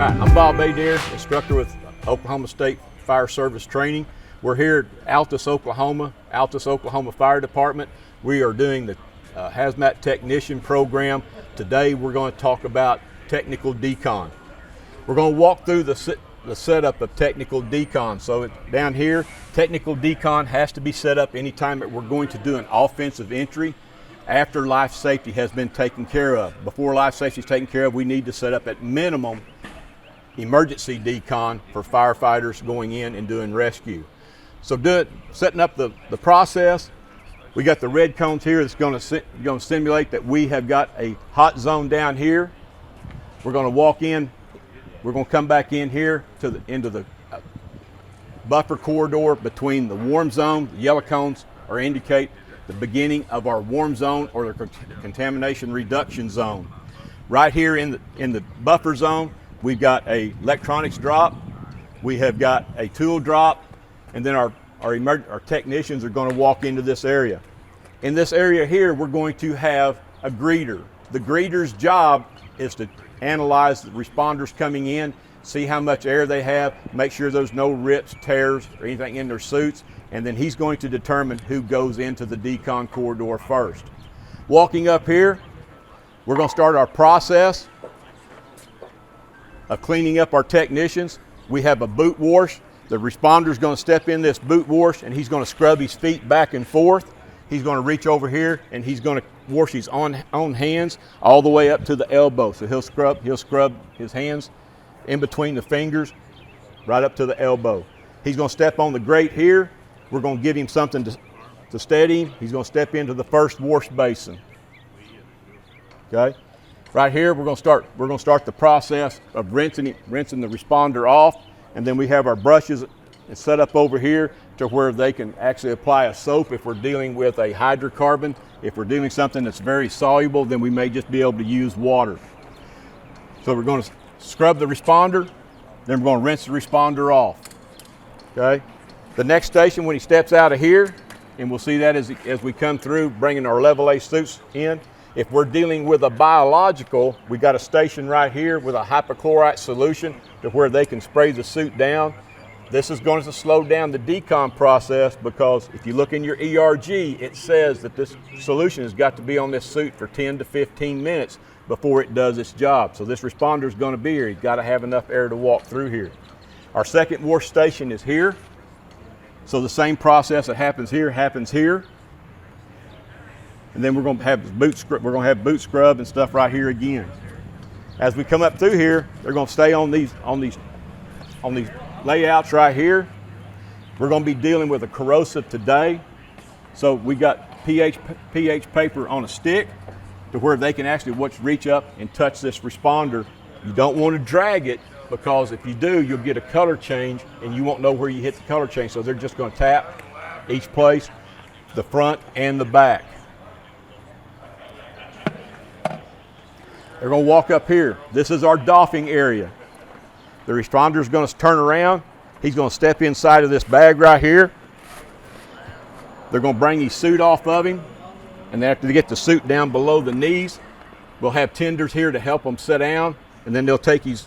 Hi, I'm Bob Adair, instructor with Oklahoma State Fire Service Training. We're here at Altus, Oklahoma Fire Department. We are doing the Hazmat Technician program. Today we're going to talk about technical decon. We're going to walk through the setup of technical decon. So down here, technical decon has to be set up anytime that we're going to do an offensive entry after life safety has been taken care of. Before life safety is taken care of, we need to set up at minimum emergency decon for firefighters going in and doing rescue. So setting up the process, we got the red cones here that's going to simulate that we have got a hot zone down here. We're going to walk in, we're going to come back in here into the buffer corridor between the warm zone. The yellow cones are indicate the beginning of our warm zone or the contamination reduction zone. Right here in the buffer zone, we've got a electronics drop, we have got a tool drop, and then our technicians are going to walk into this area. In this area here, we're going to have a greeter. The greeter's job is to analyze the responders coming in, see how much air they have, make sure there's no rips, tears, or anything in their suits, and then he's going to determine who goes into the decon corridor first. Walking up here, we're going to start our process of cleaning up our technicians. We have a boot wash. The responder's going to step in this boot wash and he's going to scrub his feet back and forth. He's going to reach over here and he's going to wash his own hands all the way up to the elbow. So he'll scrub his hands in between the fingers right up to the elbow. He's going to step on the grate here. We're going to give him something to steady him. He's going to step into the first wash basin. Okay? Right here, we're going to start the process of rinsing the responder off, and then we have our brushes set up over here to where they can actually apply a soap if we're dealing with a hydrocarbon. If we're doing something that's very soluble, then we may just be able to use water. So we're going to scrub the responder, then we're going to rinse the responder off. Okay? The next station, when he steps out of here, and we'll see that as we come through bringing our level A suits in. If we're dealing with a biological, we got a station right here with a hypochlorite solution to where they can spray the suit down. This is going to slow down the decon process because if you look in your ERG, it says that this solution has got to be on this suit for 10 to 15 minutes before it does its job. So this responder is going to be here. He's got to have enough air to walk through here. Our second wash station is here. So the same process that happens here happens here. And then we're going to have boot scrub and stuff right here again. As we come up through here, they're going to stay on these layouts right here. We're going to be dealing with a corrosive today. So we got pH paper on a stick to where they can actually reach up and touch this responder. You don't want to drag it because if you do, you'll get a color change and you won't know where you hit the color change. So they're just going to tap each place, the front and the back. They're going to walk up here. This is our doffing area. The responder is going to turn around. He's going to step inside of this bag right here. They're going to bring his suit off of him. And then after they get the suit down below the knees, we'll have tenders here to help him sit down. And then they'll take his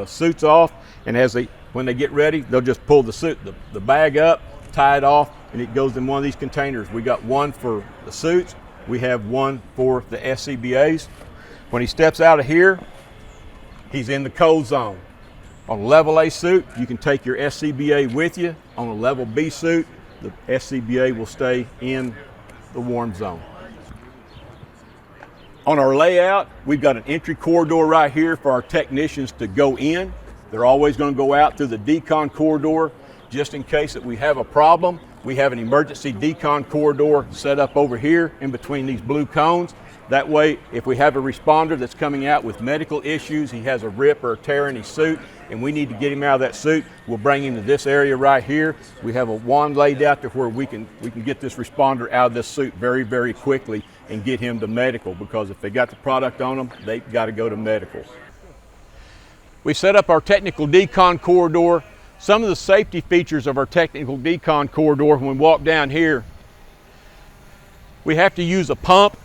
suits off. And when they get ready, they'll just pull the bag up, tie it off, and it goes in one of these containers. We got one for the suits. We have one for the SCBAs. When he steps out of here, he's in the cold zone. On a level A suit, you can take your SCBA with you. On a level B suit, the SCBA will stay in the warm zone. On our layout, we've got an entry corridor right here for our technicians to go in. They're always going to go out through the decon corridor just in case that we have a problem. We have an emergency decon corridor set up over here in between these blue cones. That way, if we have a responder that's coming out with medical issues, he has a rip or a tear in his suit, and we need to get him out of that suit, we'll bring him to this area right here. We have a wand laid out to where we can get this responder out of this suit very, very quickly and get him to medical, because if they got the product on them, they've got to go to medical. We set up our technical decon corridor. Some of the safety features of our technical decon corridor, when we walk down here, we have to use a pump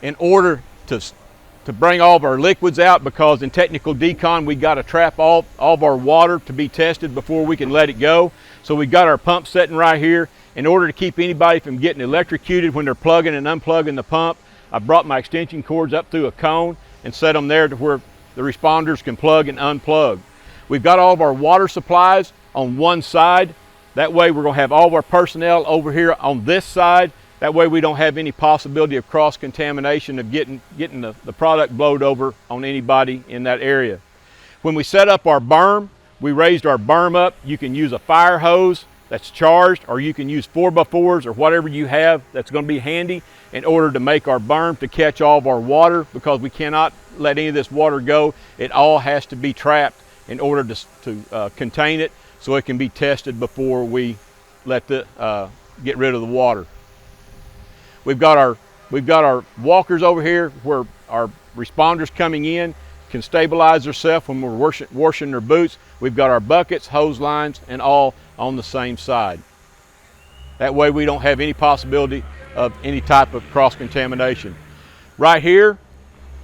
in order to to bring all of our liquids out, because in technical decon we got to trap all of our water to be tested before we can let it go. So we've got our pump setting right here. In order to keep anybody from getting electrocuted when they're plugging and unplugging the pump, I brought my extension cords up through a cone and set them there to where the responders can plug and unplug. We've got all of our water supplies on one side. That way we're going to have all of our personnel over here on this side. That way we don't have any possibility of cross-contamination of getting the product blowed over on anybody in that area. When we set up our berm, we raised our berm up. You can use a fire hose that's charged, or you can use 4x4s or whatever you have that's going to be handy in order to make our berm to catch all of our water, because we cannot let any of this water go. It all has to be trapped in order to contain it, so it can be tested before we let get rid of the water. We've got our walkers over here where our responders coming in can stabilize themselves when we're washing their boots. We've got our buckets, hose lines, and all on the same side. That way we don't have any possibility of any type of cross-contamination. Right here,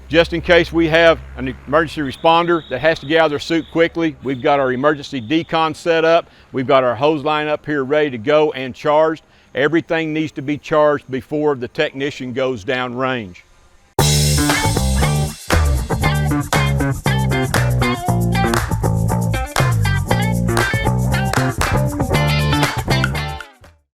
just in case we have an emergency responder that has to get out of their suit quickly, we've got our emergency decon set up. We've got our hose line up here ready to go and charged. Everything needs to be charged before the technician goes down range.